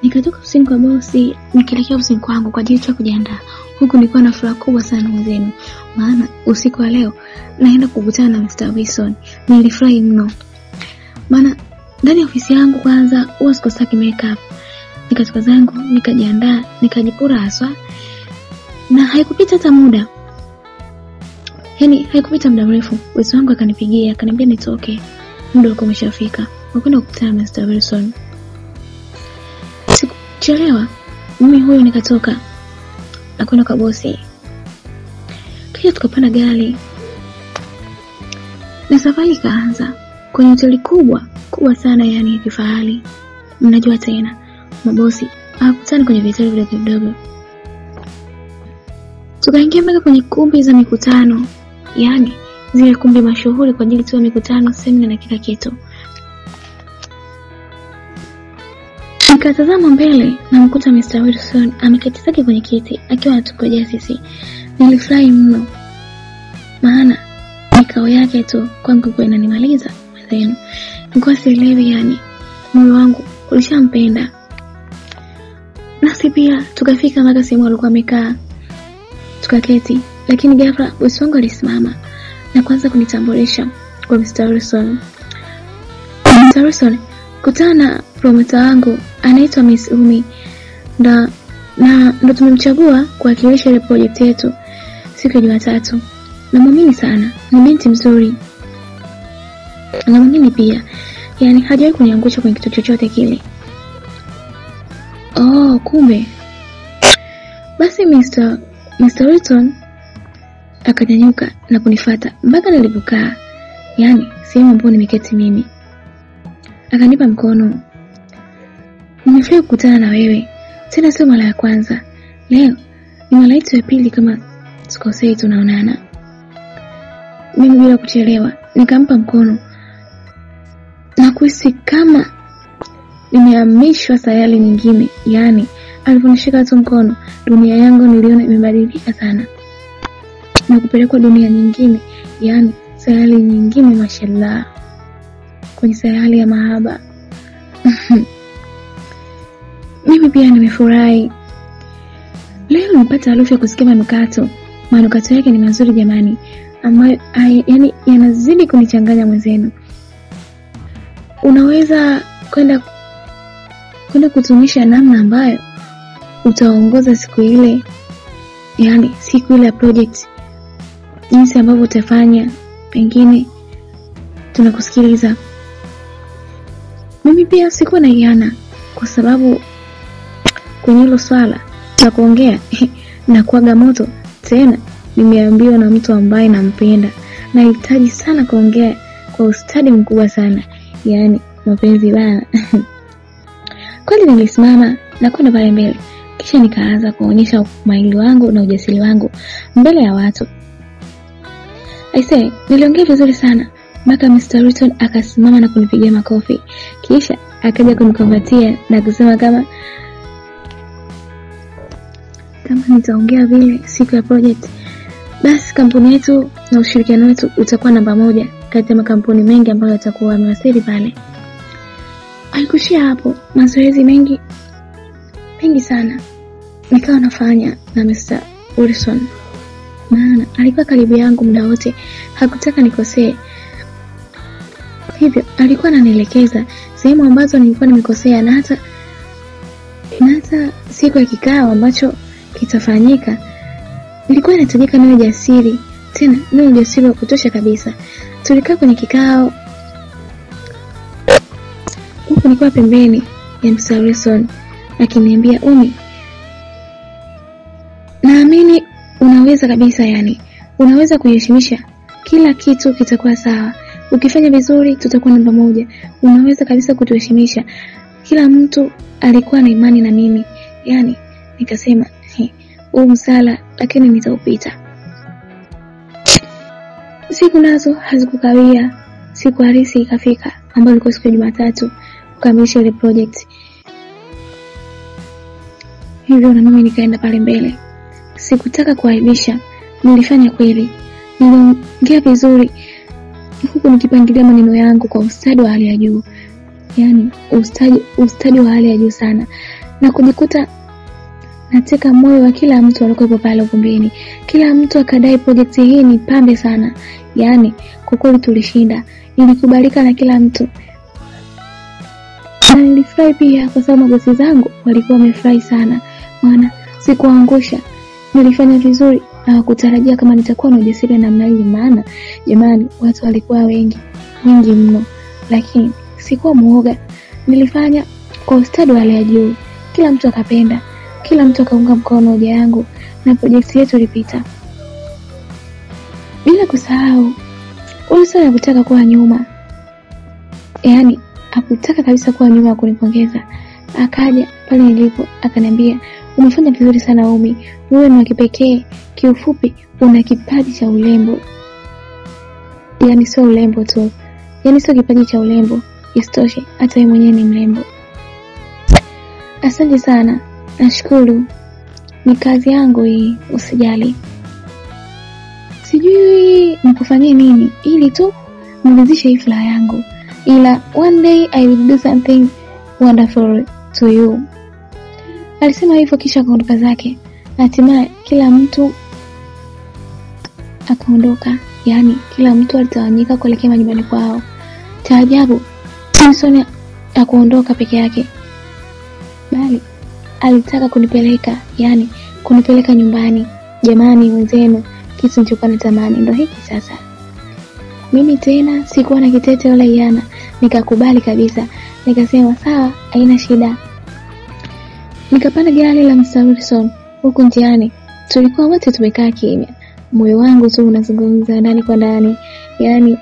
Nikatoka ofisini kwa bosi, nikielekea ofisini kwangu kwa ajili ya kujiandaa. Huku nilikuwa na furaha kubwa sana mwenzenu. Maana usiku wa leo naenda kukutana na Mr. Wilson. Nilifurahi mno. Maana ndani ya ofisi yangu kwanza huwa sikosaki makeup. Nikatoka zangu, nikajiandaa, nikajipura haswa. Na haikupita hata muda. Yaani haikupita muda mrefu, bosi wangu akanipigia, akaniambia nitoke. Muda ulikuwa umeshafika. Nakwenda kukutana na Mr. Wilson. Sikuchelewa. Mimi huyo nikatoka. Nakwenda kwa bosi. Kisha tukapanda gari. Na safari ikaanza kwenye hoteli kubwa sana, yani kifahari. Mnajua tena mabosi hawakutani kwenye vitendo vidogo vidogo. Tukaingia mpaka kwenye kumbi za mikutano, yani zile kumbi mashuhuri kwa ajili tu ya mikutano, semina na kila kitu. Nikatazama mbele na mkuta Mr. Wilson ameketi zake kwenye kiti akiwa anatungojea sisi. Nilifurahi mno. Maana mikao yake tu kwangu kwa inanimaliza mwenzenu. Nilikuwa sielewi, yani moyo wangu ulishampenda. Nasi pia tukafika mpaka sehemu alikuwa amekaa. Tukaketi, lakini ghafla bosi wangu alisimama na kuanza kunitambulisha kwa Mr. Wilson. Mr. Wilson, kutana na promoter wangu anaitwa Miss Umi. Ndo tumemchagua kuwakilisha ile project yetu siku ya Jumatatu. Namwamini sana, ni binti mzuri. Namwamini pia, yani hajawahi kuniangusha kwenye kitu chochote kile. Oh, kumbe. Basi Mr. Wilson akanyanyuka na kunifuata mpaka nilipokaa, yani sehemu ambapo nimeketi mimi. Akanipa mkono. Nimefurahi kukutana na wewe. Tena sio mara ya kwanza. Leo ni mara yetu ya pili kama sikosei tunaonana. Mimi bila kuchelewa nikampa mkono. Na kuhisi kama nimehamishwa sayari nyingine, yani aliponishika tu mkono, dunia yangu niliona imebadilika sana. Na kupelekwa dunia nyingine, yani sayari nyingine, mashallah. Kwenye sayari ya mahaba. Mimi pia nimefurahi. Leo nimepata harufu ya kusikia manukato. Manukato yake ni mazuri jamani, ambayo yani yanazidi kunichanganya mwenzenu. Unaweza kwenda kutumisha namna ambayo utaongoza siku ile, yani siku ile ya project, jinsi ambavyo utafanya, pengine tunakusikiliza. Mimi pia sikuwa naiana, kwa sababu kwenye hilo swala la kuongea na kuaga moto, tena nimeambiwa na mtu ambaye nampenda. Nahitaji sana kuongea kwa ustadi mkubwa sana, yani mapenzi bana. Kwani nilisimama na kwenda pale mbele, kisha nikaanza kuonyesha umahiri wangu na ujasiri wangu mbele ya watu. Aisee, niliongea vizuri sana mpaka Mr. Wilson akasimama na kunipigia makofi. Kisha akaja kunikumbatia na kusema kama nitaongea vile siku ya project, basi kampuni yetu na ushirikiano wetu utakuwa namba 1 kati ya makampuni mengi ambayo yatakuwa yamewasili pale. Haikuishia hapo, mazoezi mengi sana nikawa nafanya na Mr. Wilson. Maana alikuwa karibu yangu muda wote, hakutaka nikosee. Hivyo alikuwa ananielekeza sehemu ambazo nilikuwa nimekosea, na hata siku ya kikao ambacho kitafanyika nilikuwa nahitajika niwe jasiri, tena niwe ujasiri wa kutosha kabisa. Tulikaa kwenye kikao, huko nilikuwa pembeni ya Mr. Wilson akiniambia, Umi, naamini unaweza kabisa, yani unaweza kuheshimisha kila kitu, kitakuwa sawa. Ukifanya vizuri tutakuwa namba 1. Unaweza kabisa kutuheshimisha. Kila mtu alikuwa na imani na mimi. Yani nikasema, huu msala lakini nitaupita. Siku nazo hazikukawia. Siku harisi ikafika, ambayo ilikuwa siku ya Jumatatu, kukamilisha ile project. Hivyo na mimi nikaenda pale mbele. Sikutaka kuaibisha, nilifanya kweli. Niliongea vizuri, huku nikipangilia maneno yangu kwa ustadi wa hali ya juu. Yani ustadi wa hali ya juu sana. na kujikuta nateka moyo wa kila mtu aliyekuwa pale ukumbini. Kila mtu akadai project hii ni pambe sana. Yaani kwa kweli tulishinda. Ilikubalika na kila mtu. Na nilifurahi pia kwa sababu mabosi zangu walikuwa wamefurahi sana. Maana sikuangusha. Nilifanya vizuri na kutarajia kama nitakuwa na ujasiri namna hii, maana jamani watu walikuwa wengi mno. Lakini sikuwa muoga. Nilifanya kwa ustadi wa hali ya juu. Kila mtu akapenda. Kila mtu akaunga mkono hoja yangu na project yetu ilipita. Bila kusahau, Wilson hakutaka kuwa nyuma. Yaani hakutaka kabisa kuwa nyuma kunipongeza. Akaja pale nilipo akaniambia, "Umefanya vizuri sana Umi. Wewe ni wa kipekee. Kiufupi una kipaji cha urembo." Yaani sio urembo tu. Yaani sio kipaji cha urembo. Isitoshe hata yeye mwenyewe ni mrembo. Asante sana. Nashukuru. Ni kazi yangu hii, usijali. Sijui nikufanyie nini ili tu niridhishe hii furaha yangu. Ila one day I will do something wonderful to you. Alisema hivyo kisha akaondoka zake. Hatimaye kila mtu akaondoka. Yaani kila mtu alitawanyika kuelekea nyumbani kwao. Cha ajabu, Wilson hakuondoka peke yake. Bali alitaka kunipeleka, yani kunipeleka nyumbani. Jamani wenzenu, kitu nilichokuwa natamani ndio hiki sasa. Mimi tena sikuwa na kitete wala yana, nikakubali kabisa. Nikasema sawa, haina shida. Nikapanda gari la Mr. Wilson. Huko njiani tulikuwa wote tumekaa kimya. Moyo wangu tu unazungumza ndani kwa ndani. Yaani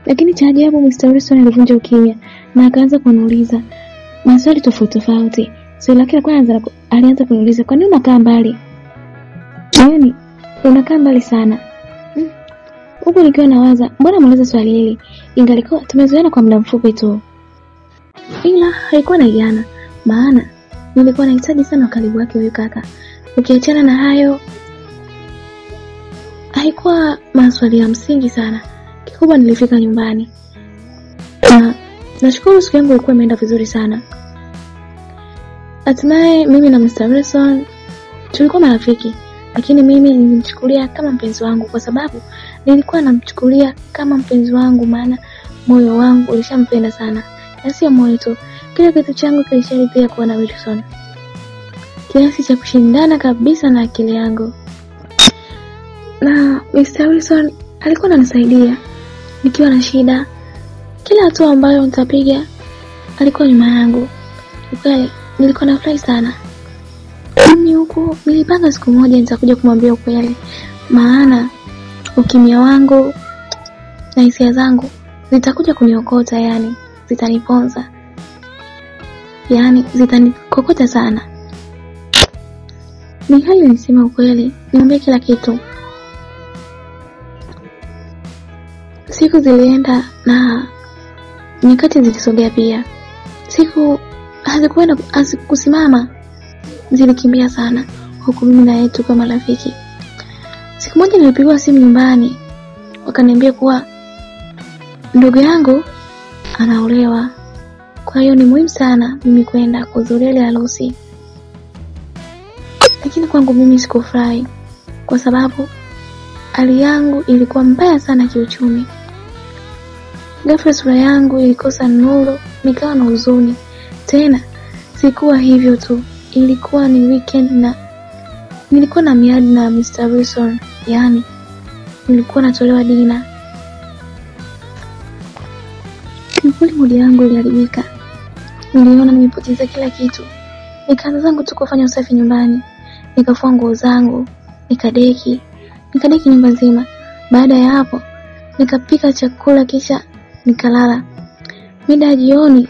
lakini cha ajabu Mr. Wilson alivunja ukimya na akaanza kuniuliza maswali tofauti. Swali lake la kwanza alianza kuniuliza, "Kwa nini unakaa mbali?" Yaani unakaa mbali sana. Huko nikiwa nawaza, mbona muuliza swali hili? Ingalikuwa tumezoeana kwa muda mfupi tu. Ila haikuwa na jana, maana nilikuwa nahitaji sana karibu wake huyu kaka. Ukiachana na hayo, haikuwa maswali ya msingi sana. Kikubwa nilifika nyumbani. Nashukuru siku yangu ilikuwa imeenda vizuri sana. Hatimaye mimi na Mr. Wilson tulikuwa marafiki, lakini mimi nilimchukulia kama mpenzi wangu kwa sababu nilikuwa namchukulia kama mpenzi wangu, maana moyo wangu ulishampenda sana. Na sio moyo tu, kila kitu changu kilisharidhia kuwa na Wilson. Kiasi cha kushindana kabisa na akili yangu. Na Mr. Wilson alikuwa ananisaidia nikiwa na shida. Kila hatua ambayo nitapiga alikuwa nyuma yangu. Ukweli nilikuwa nafurahi sana. Mimi huko nilipanga siku moja nitakuja kumwambia ukweli, maana ukimya wangu na hisia zangu zitakuja kuniokota, yani zitaniponza, yani zitanikokota sana. Ni hali nisema ukweli, niambie kila kitu. Siku zilienda na nyakati zilisogea pia. Siku hazikusimama, zilikimbia sana, huku mimi na yeye tukiwa marafiki. Siku moja nilipigiwa simu nyumbani, wakaniambia kuwa ndugu yangu anaolewa. Kwa hiyo ni muhimu sana mimi kwenda kuhudhuria ile harusi. Lakini kwangu mimi sikufurahi kwa sababu hali yangu ilikuwa mbaya sana kiuchumi. Ghafla sura yangu ilikosa nuru, nikawa na huzuni. Tena sikuwa hivyo tu, ilikuwa ni weekend na nilikuwa na miadi na Mr. Wilson, yani nilikuwa natolewa dina. Kiukweli mood yangu iliharibika. Niliona nimepoteza kila kitu. Nikaanza zangu tu kufanya usafi nyumbani. Nikafua nguo zangu, nikadeki nyumba nzima. Baada ya hapo nikapika chakula kisha nikalala. Mida ya jioni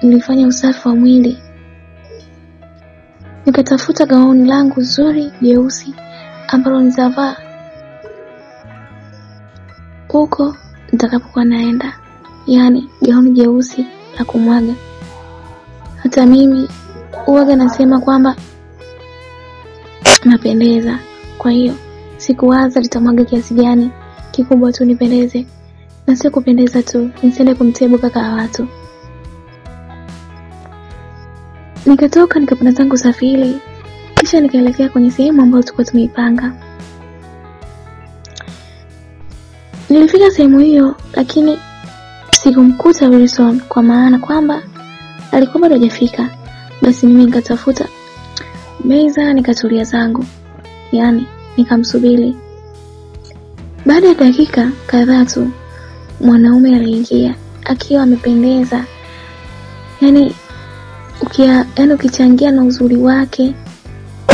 nilifanya usafi wa mwili. Nikatafuta gauni langu zuri jeusi ambalo nitavaa huko nitakapokuwa naenda, yani gauni jeusi la kumwaga. Hata mimi huwaga nasema kwamba napendeza, kwa hiyo sikuwaza litamwaga kiasi gani. Kikubwa tu nipendeze, na sio kupendeza tu, nisiende kumtebu kaka wa watu. Nikatoka nikapanda zangu usafiri, kisha nikaelekea kwenye sehemu ambayo tulikuwa tumeipanga. Nilifika sehemu hiyo lakini sikumkuta Wilson, kwa maana kwamba alikuwa bado hajafika. Basi mimi nikatafuta meza nikatulia zangu, yani nikamsubiri. Baada ya dakika kadhaa tu mwanaume aliingia akiwa amependeza, yani ukichangia na uzuri wake,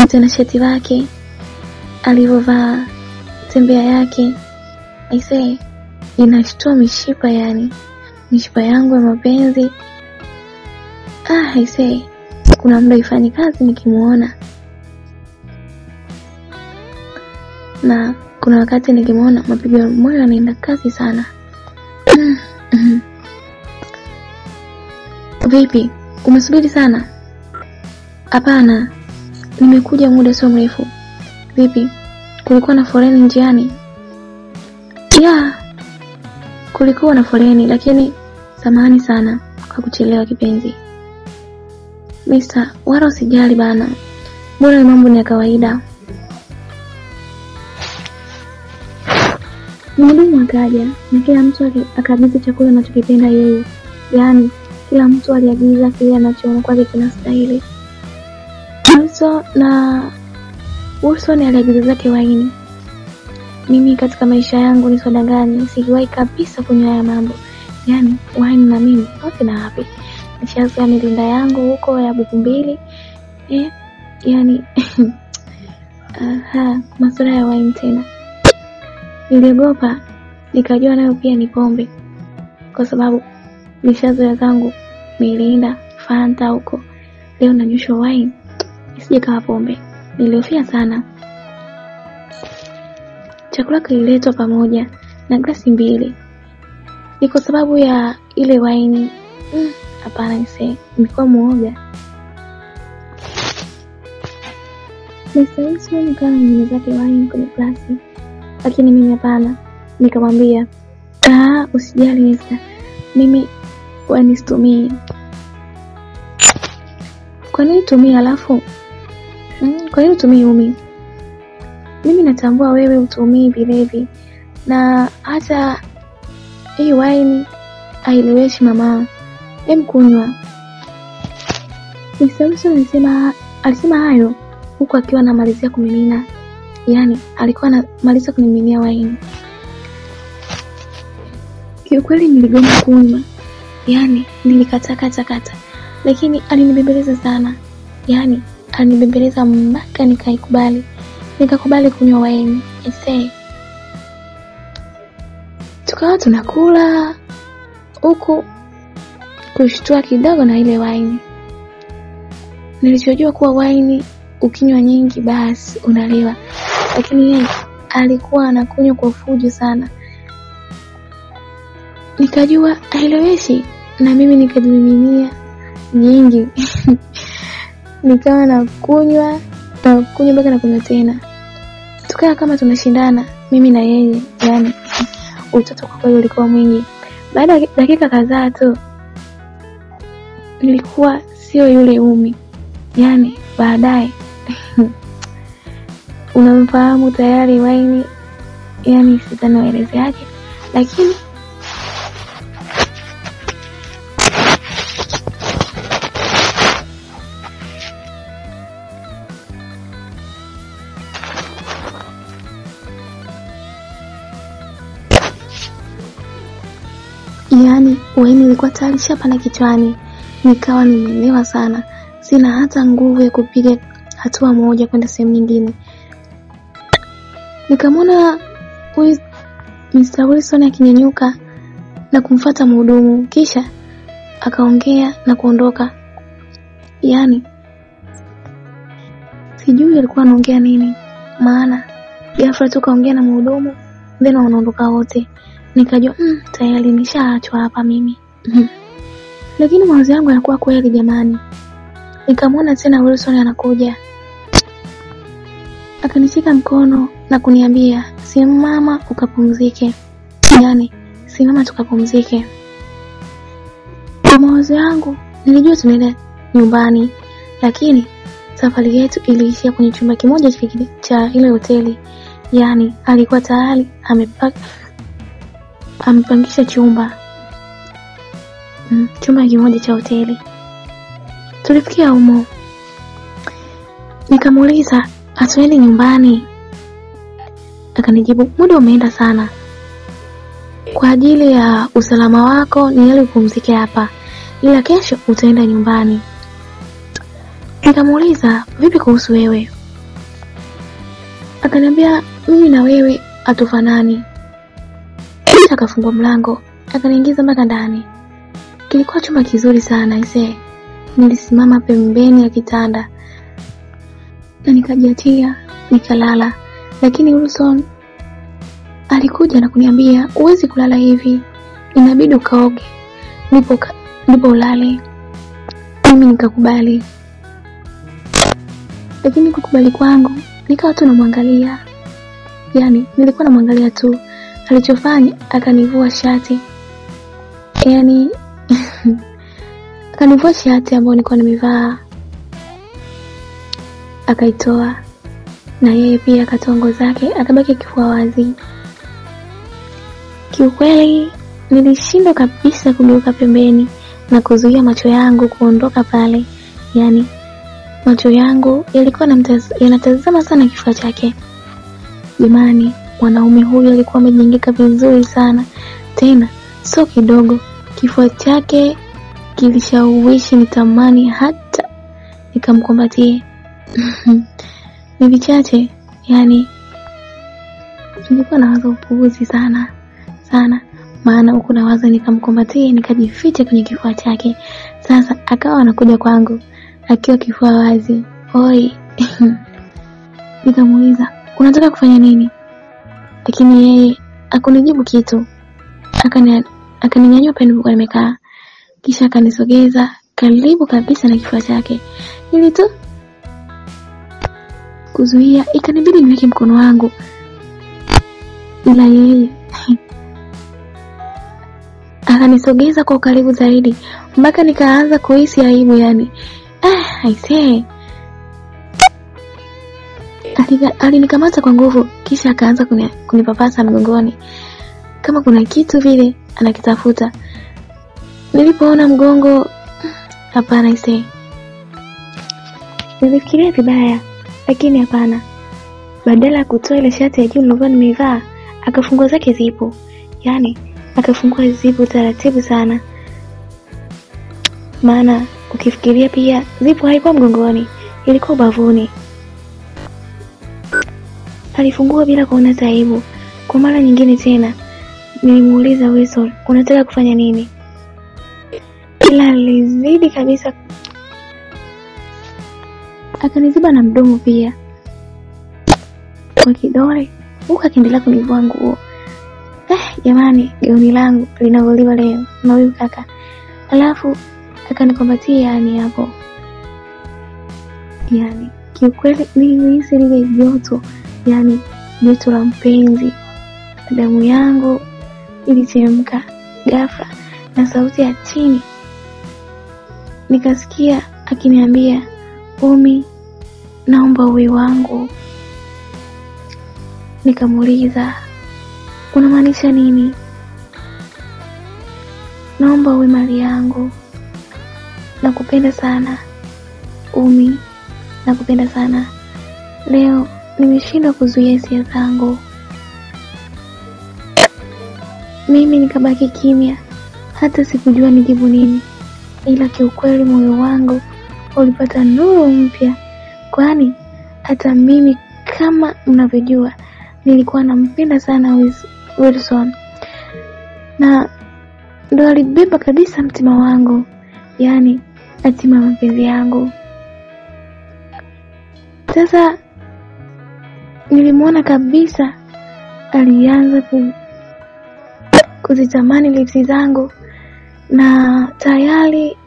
tena shati lake, alivovaa, tembea yake, aisee, inashtua mishipa, yani mishipa yangu ya mapenzi. Aisee, kuna muda ifanye kazi nikimuona, na kuna wakati nikimuona mapigo ya moyo yanaenda kasi sana. Vipi, umesubiri sana? Hapana, nimekuja muda sio mrefu. Vipi, kulikuwa na foleni njiani? Ya, kulikuwa na foleni, lakini samahani sana kwa kuchelewa kipenzi. Mister, wala usijali bana, mbona mambo ni ya kawaida. Mhudumu akaja na kila mtu akaagiza chakula anachokipenda yeye. Yaani kila mtu aliagiza kile anachoona kwake kinastahili. Wilson aliagiza zake waini. Mimi katika maisha yangu nisidanganye, sijawahi kabisa kunywa haya mambo. Yaani waini na mimi wote na wapi? Nishazoea mirinda yangu huko ya buku mbili. Yani masuala ya waini tena. Niliogopa, nikajua nayo pia ni pombe, kwa sababu nishazoea zangu mirinda, Fanta huko. Leo nanyushwa wine, isije kawa pombe. Nilihofia sana. Chakula kililetwa pamoja na glasi mbili. Ni kwa sababu ya ile wine. Hapana, nilikuwa muoga. Mr. Wilson kama mwenye zake wine kwenye glasi, lakini mimi hapana. Nikamwambia, usijali mister, mimi wine situmii. Kwa nini tumia alafu? Kwa nini tumii umi? Mimi natambua wewe utumii vilevi, na hata hii wine haileweshi mama. Kunywa. Mr. Wilson alisema hayo huku akiwa anamalizia kumimina. Yaani alikuwa anamaliza kuniminia wine. Kiukweli niligoma kunywa. Yaani nilikata. Lakini alinibembeleza sana. Yaani alinibembeleza mpaka nikaikubali. Nikakubali kunywa wine. Tukawa tunakula huku kushtua kidogo na ile wine. Nilichojua kuwa wine ukinywa nyingi basi unalewa, lakini yeye alikuwa anakunywa kwa fujo sana. Nikajua haileweshi, na mimi nikajimiminia nyingi. Nikawa nakunywa mpaka nakunywa tena. Tukawa kama tunashindana mimi na yeye, yani utoto kwa kweli ulikuwa mwingi. Baada ya dakika kadhaa tu nilikuwa sio yule umi. Yani baadaye unamfahamu tayari wine, yani sitanaeleze yake, lakini wine ilikuwa tayari shapana kichwani. Nikawa nimelewa sana, sina hata nguvu ya kupiga hatua moja kwenda sehemu nyingine. Nikamwona Mr. Wilson akinyanyuka na kumfuata mhudumu, kisha akaongea na kuondoka. Yani sijui alikuwa anaongea nini, maana ghafla tu kaongea na mhudumu then wanaondoka wote. Nikajua tayari nishaachwa hapa mimi. Lakini mawazo yangu yalikuwa kweli jamani. Nikamwona tena Wilson anakuja. Akanishika mkono na kuniambia, simama ukapumzike. Yani simama tukapumzike. Kwa mawazo yangu nilijua tunaenda nyumbani, lakini safari yetu iliishia kwenye chumba kimoja cha ile hoteli. Yani alikuwa tayari amepangisha chumba kimoja cha hoteli. Tulifikia humo, nikamuuliza atuende nyumbani. Akanijibu, muda umeenda sana, kwa ajili ya usalama wako ni heri upumzike hapa, ila kesho utaenda nyumbani. Nikamuuliza, vipi kuhusu wewe? Akaniambia, mimi na wewe hatufanani. Kisha akafungua mlango, akaniingiza mpaka ndani. Kilikuwa chumba kizuri sana ise. Nilisimama pembeni ya kitanda na nikajiachia, nikalala. Lakini Wilson alikuja na kuniambia, huwezi kulala hivi, inabidi ukaoge ndipo ulale. Mimi nikakubali, lakini kukubali kwangu nikawa tu namwangalia. Yani nilikuwa namwangalia tu. Alichofanya akanivua shati, yani akanivua shati ambayo nilikuwa nimevaa, akaitoa, na yeye pia akatoa nguo zake, akabaki kifua wazi. Kiukweli nilishindwa kabisa kugeuka pembeni na kuzuia macho yangu kuondoka pale. Yani macho yangu yalikuwa yanatazama sana kifua chake. Jamani, mwanaume huyu alikuwa amejengeka vizuri sana, tena sio kidogo. Kifua chake kilishawishi nitamani hata nikamkumbatie. Ni vichache, yani nilikuwa nawaza upuuzi sana, maana huko nawaza nikamkumbatie, nikajificha kwenye kifua chake. Sasa akawa anakuja kwangu akiwa kifua wazi. Oi. Nikamuuliza, unataka kufanya nini? Lakini yeye hakunijibu kitu. Akaninyanyua pale nilipokuwa nimekaa, kisha akanisogeza karibu kabisa na kifua chake. Ili tu kuzuia, ikanibidi niweke mkono wangu, ila yeye akanisogeza kwa karibu zaidi mpaka nikaanza kuhisi aibu. Yani aisee, alinikamata kwa nguvu, kisha akaanza kunipapasa mgongoni kama kuna kitu vile anakitafuta. Nilipoona mgongo, hapana aisee, nilifikiria vibaya, lakini hapana. Badala ya kutoa ile shati ya juu nilikuwa nimevaa, akafungua zake zipo. Yani akafungua zipo taratibu sana, maana ukifikiria pia zipo haikuwa mgongoni, ilikuwa bavuni. Alifungua bila kuona taibu. Kwa mara nyingine tena nilimuuliza, Wilson, unataka kufanya nini? Ila alizidi kabisa, akaniziba na mdomo pia kwa kidole, huku akiendelea kunivua nguo. Jamani, gauni langu linavuliwa leo na huyu kaka. Alafu akanikumbatia, yani hapo. Yani kiukweli nilihisi lile joto, yani joto la mpenzi. Damu yangu ilichemka ghafla, na sauti ya chini nikasikia akiniambia, Umi, naomba uwe wangu. Nikamuuliza, unamaanisha nini? Naomba uwe mali yangu. Nakupenda sana Umi, nakupenda sana. Leo nimeshindwa kuzuia hisia zangu. Mimi nikabaki kimya, hata sikujua nijibu nini. Ila kiukweli moyo wangu ulipata nuru mpya, kwani hata mimi kama mnavyojua nilikuwa nampenda sana Wilson, na ndo alibeba kabisa mtima wangu, yani hatima mapenzi yangu. Sasa nilimuona kabisa, alianza kuzitamani lipsi zangu, na tayari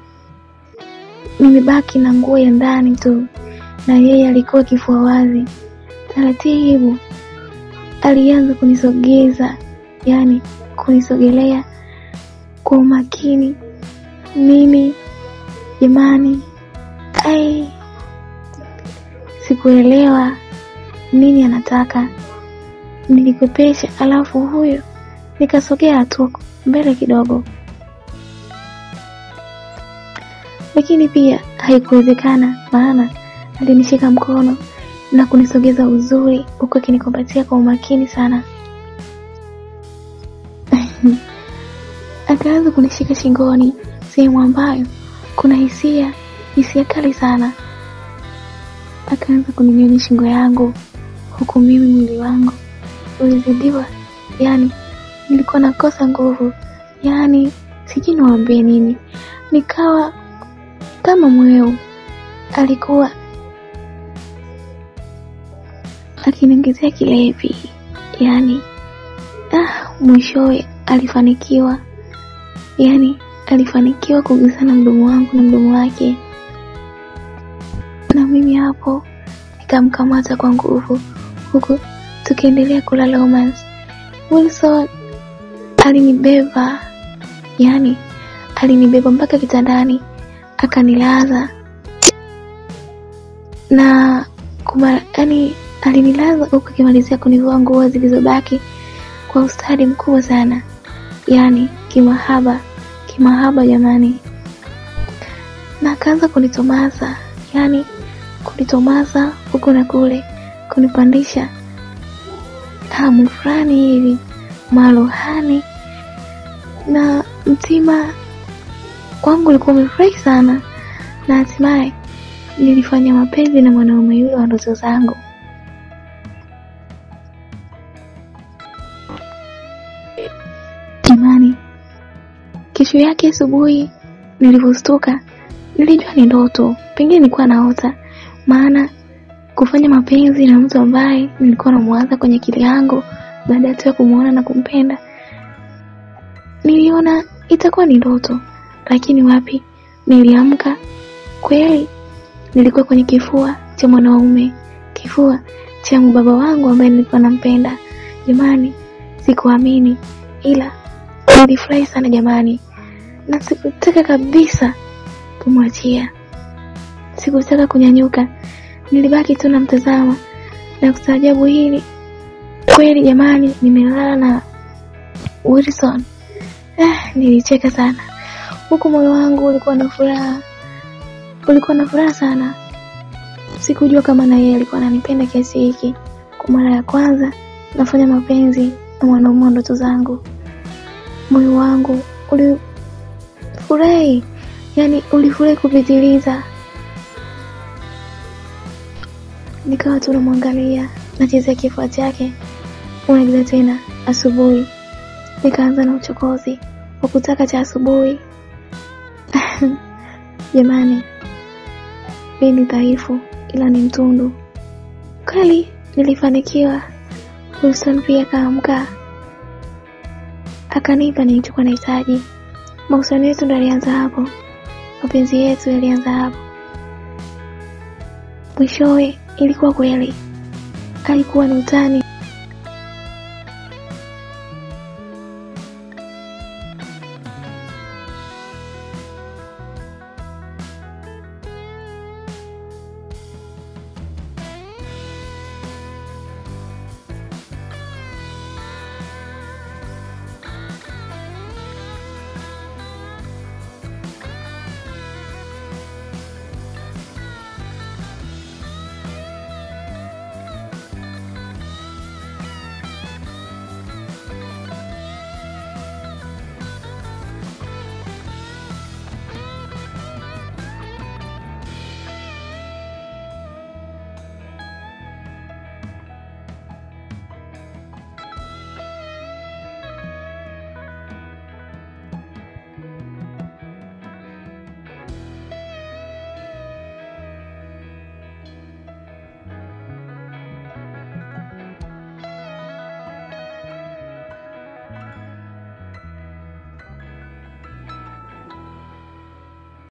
nimebaki na nguo ya ndani tu, na yeye alikuwa kifua wazi. Taratibu alianza kunisogeza, yani kunisogelea kwa umakini. Mimi jamani, sikuelewa nini anataka. Nilikopesha, alafu huyo nikasogea tu mbele kidogo. Lakini pia haikuwezekana, maana alinishika mkono na kunisogeza uzuri huko akinikumbatia kwa umakini sana. Akaanza kunishika shingoni, sehemu ambayo kuna hisia kali sana. Akaanza kuninyonya shingo yangu, huku mimi mwili wangu ulizidiwa. Yani nilikuwa nakosa nguvu. Yani sijui niwaambie nini. Nikawa kama mweu. Alikuwa akiniongezea kilevi. Yani mwishowe alifanikiwa. Yani alifanikiwa kugusana mdomo wangu na mdomo wake. Na mimi hapo nikamkamata kwa nguvu, huku tukiendelea kulala romance. Wilson alinibeba. Yani alinibeba mpaka kitandani, akanilaza. Na alinilaza huku akimalizia kunivua nguo zilizobaki kwa ustadi mkubwa sana. Yani kimahaba jamani. Na akaanza kunitomasa. Yani kunitomasa huku na kule, kunipandisha hamu fulani hivi, malohani. Na mtima kwangu ulikuwa umefurahi sana. Na hatimaye nilifanya mapenzi na mwanaume yule wa ndoto zangu. Jamani, kesho yake asubuhi nilipostuka, nilijua ni ndoto. Pengine nilikuwa naota, maana kufanya mapenzi na mtu ambaye nilikuwa namuanza kwenye akili yangu baada ya kumuona na kumpenda, niliona itakuwa ni ndoto. Lakini wapi, niliamka kweli. Nilikuwa kwenye kifua cha mwanaume, kifua cha baba wangu ambaye nilikuwa nampenda. Jamani, sikuamini, ila nilifurahi sana jamani. Na sikutaka kabisa kumwachia. Sikutaka kunyanyuka. Nilibaki tu namtazama na kustaajabu hili. Kweli jamani, nimelala na Wilson. Nilicheka sana. Huku moyo wangu ulikuwa na furaha sana. Sikujua kama na yeye alikuwa ananipenda kiasi hiki. Kwa mara ya kwanza nafanya mapenzi na mwanaume wa ndoto zangu. Moyo wangu ulifurahi. Yani ulifurahi kupitiliza. Nikawa tu namwangalia, nachezea kifua chake. Unagiza tena asubuhi. Nikaanza na uchokozi wa kutaka cha asubuhi. Jamani, mimi dhaifu ila ni mtundu. Kweli nilifanikiwa. Wilson pia kaamka, akanipa nilichokuwa nahitaji. Mahusiano yetu ndo yalianza hapo. Mapenzi yetu yalianza hapo. Mwishowe ilikuwa kweli. Alikuwa ni utani.